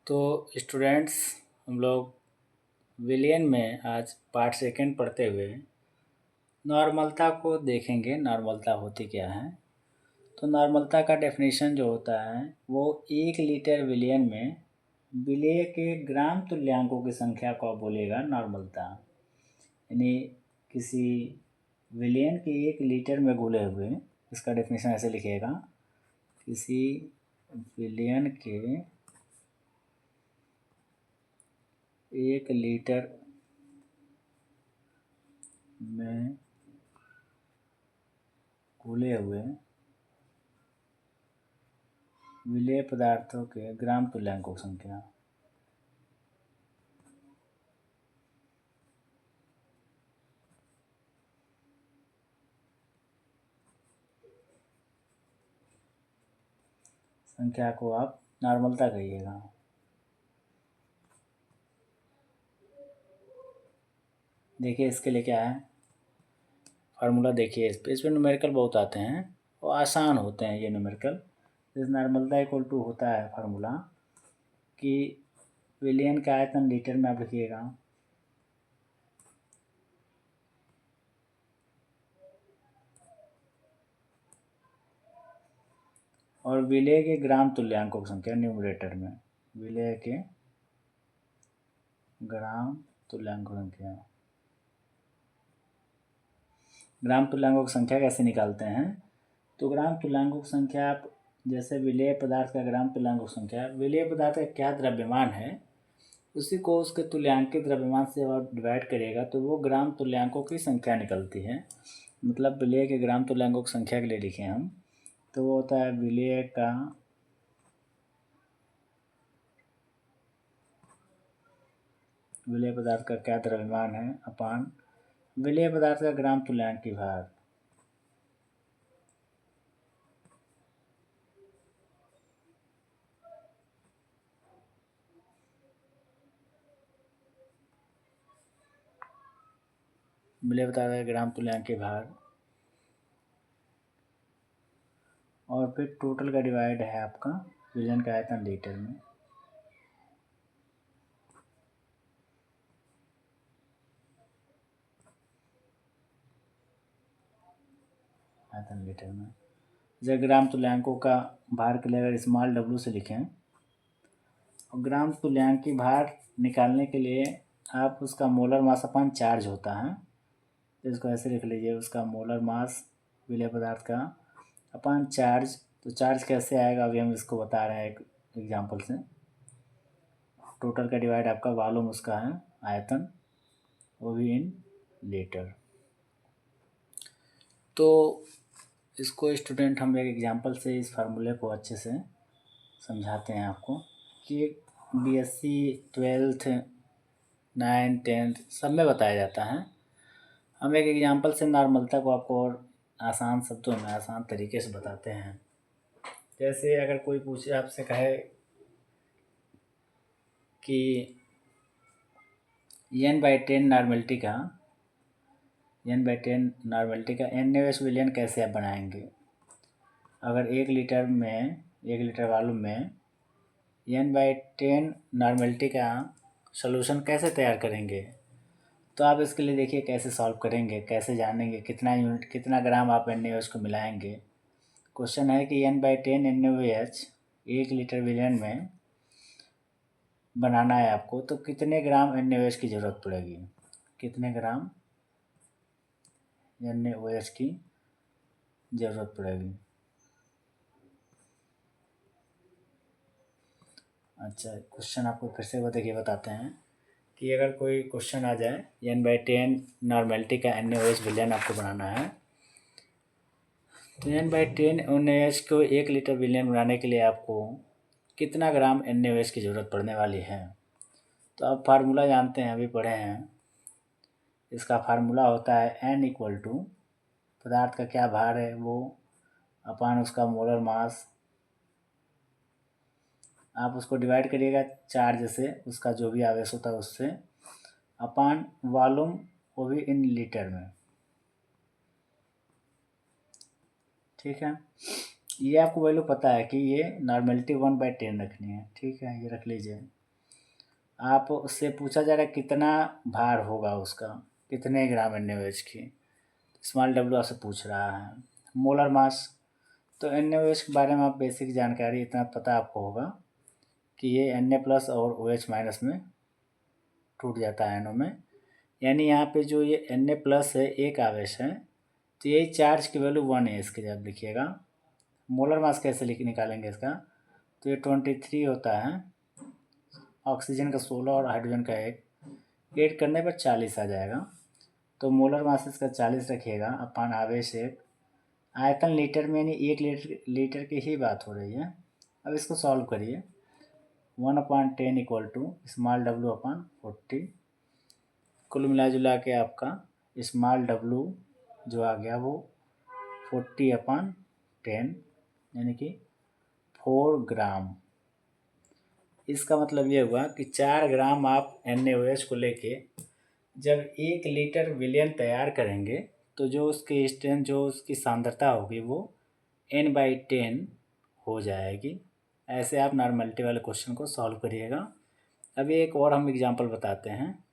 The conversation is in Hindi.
तो स्टूडेंट्स, हम लोग विलियन में आज पार्ट सेकंड पढ़ते हुए नॉर्मलता को देखेंगे। नॉर्मलता होती क्या है? तो नॉर्मलता का डेफिनेशन जो होता है वो 1 लीटर विलियन में विलेय के ग्राम तुल्यांकों की संख्या को आप बोलेगा नॉर्मलता। यानी किसी विलियन के 1 लीटर में घुले हुए, इसका डेफिनेशन ऐसे लिखिएगा, किसी विलियन के 1 लीटर में घुले हुए विलेय पदार्थों के ग्राम तुल्यांकों की संख्या। संख्या को आप नॉर्मलता कहिएगा। देखिए इसके लिए क्या है फार्मूला, देखिए इस पे न्यूमेरिकल बहुत आते हैं और आसान होते हैं ये न्यूमेरिकल। इस नॉर्मलता इक्वल टू होता है फार्मूला कि विलियन का आयतन लीटर में आप लिखिएगा, और विलेय के ग्राम तुल्यांकों की संख्या न्यूमरेटर में, विलेय के ग्राम तुल्यांकों की संख्या। ग्राम तुल्यांकों की संख्या कैसे निकालते हैं? तो ग्राम तुल्यांकों की संख्या आप जैसे विलेय पदार्थ का ग्राम तुल्यांकों की संख्या, विलेय पदार्थ का क्या द्रव्यमान है उसी को उसके तुल्यांकित द्रव्यमान से और डिवाइड करिएगा तो वो ग्राम तुल्यांकों की संख्या निकलती है। मतलब विलेय के ग्राम तुल्यांकों की संख्या के लिए लिखें हम तो वो होता है विलेय का विलेय पदार्थ का क्या द्रव्यमान है अपान विलेय पदार्थ का ग्राम तुल्यांक भार। विलेय पदार्थ का ग्राम तुल्यांक भार और फिर टोटल का डिवाइड है आपका विलियन का आयतन लीटर में। आयतन लीटर में जैसे ग्राम तुल्यांकों का भार के लिए अगर स्मॉल डब्ल्यू से लिखें और ग्राम तुल्यांक की भार निकालने के लिए आप उसका मोलर मास अपान चार्ज होता है तो इसको ऐसे लिख लीजिए, उसका मोलर मास विलेय पदार्थ का अपान चार्ज। तो चार्ज कैसे आएगा अभी हम इसको बता रहे हैं एक एग्जांपल से। टोटल का डिवाइड आपका वॉल्यूम उसका है आयतन, वो भी इन लीटर। तो इसको स्टूडेंट हम एक एग्जांपल से इस फार्मूले को अच्छे से समझाते हैं आपको कि बीएससी 12th 9th 10th सब में बताया जाता है। हम एक एग्जांपल से नॉर्मलता को आपको और आसान शब्दों में आसान तरीके से बताते हैं। जैसे अगर कोई पूछे आपसे कहे कि n/10 नॉर्मलिटी का n/10 विलियन कैसे आप बनाएंगे। अगर 1 लीटर वॉल्यूम में n/10 नॉर्मलिटी का सॉल्यूशन कैसे तैयार करेंगे, तो आप इसके लिए देखिए कैसे सॉल्व करेंगे, कैसे जानेंगे कितना यूनिट कितना ग्राम आप NaOH को मिलाएंगे। क्वेश्चन है कि n/10 NaOH 1 लीटर विलियन में बनाना है आपको तो कितने ग्राम NaOH की ज़रूरत पड़ेगी, कितने ग्राम NaOH की ज़रूरत पड़ेगी। अच्छा, क्वेश्चन आपको फिर से वो देखिए बताते हैं कि अगर कोई क्वेश्चन आ जाए n/10 नॉर्मलिटी का NaOH विलियन आपको बनाना है तो n/10 NaOH को 1 लीटर विलियन बनाने के लिए आपको कितना ग्राम NaOH की ज़रूरत पड़ने वाली है। तो आप फार्मूला जानते हैं, अभी पढ़े हैं। इसका फार्मूला होता है n इक्वल टू पदार्थ का क्या भार है वो अपान उसका मोलर मास, आप उसको डिवाइड करिएगा चार्ज से, उसका जो भी आवेश होता है उससे, अपान वॉल्यूम वो भी इन लीटर में। ठीक है, ये आपको वैल्यू पता है कि ये नॉर्मेलिटी 1/10 रखनी है, ठीक है, ये रख लीजिए। आप उससे पूछा जा रहा है कितना भार होगा उसका, कितने ग्राम NaOH की, स्मॉल डब्ल्यू आपसे पूछ रहा है। मोलर मास, तो NaOH के बारे में आप बेसिक जानकारी इतना पता आपको होगा कि ये Na+ और OH- में टूट जाता है एनओ में, यानी यहाँ पे जो ये Na+ है एक आवेश है, तो यही चार्ज की वैल्यू 1 है इसके, जब लिखिएगा। मोलर मास कैसे निकालेंगे इसका, तो ये 23 होता है, ऑक्सीजन का 16 और हाइड्रोजन का 1, ऐड करने पर 40 आ जाएगा। तो मोलर मास इसका 40 रखिएगा अपान आवेश 1। आयतन लीटर में, यानी 1 लीटर की ही बात हो रही है। अब इसको सॉल्व करिए। 1/10 = स्मॉल w/40। कुल मिला जुला के आपका स्मॉल w जो आ गया वो 40/10, यानी कि 4 ग्राम। इसका मतलब ये हुआ कि 4 ग्राम आप NaOH को लेके जब 1 लीटर विलयन तैयार करेंगे तो जो उसकी स्ट्रेंथ, जो उसकी सांद्रता होगी वो N/10 हो जाएगी। ऐसे आप नॉर्मलिटी वाले क्वेश्चन को सॉल्व करिएगा। अभी एक और हम एग्जांपल बताते हैं।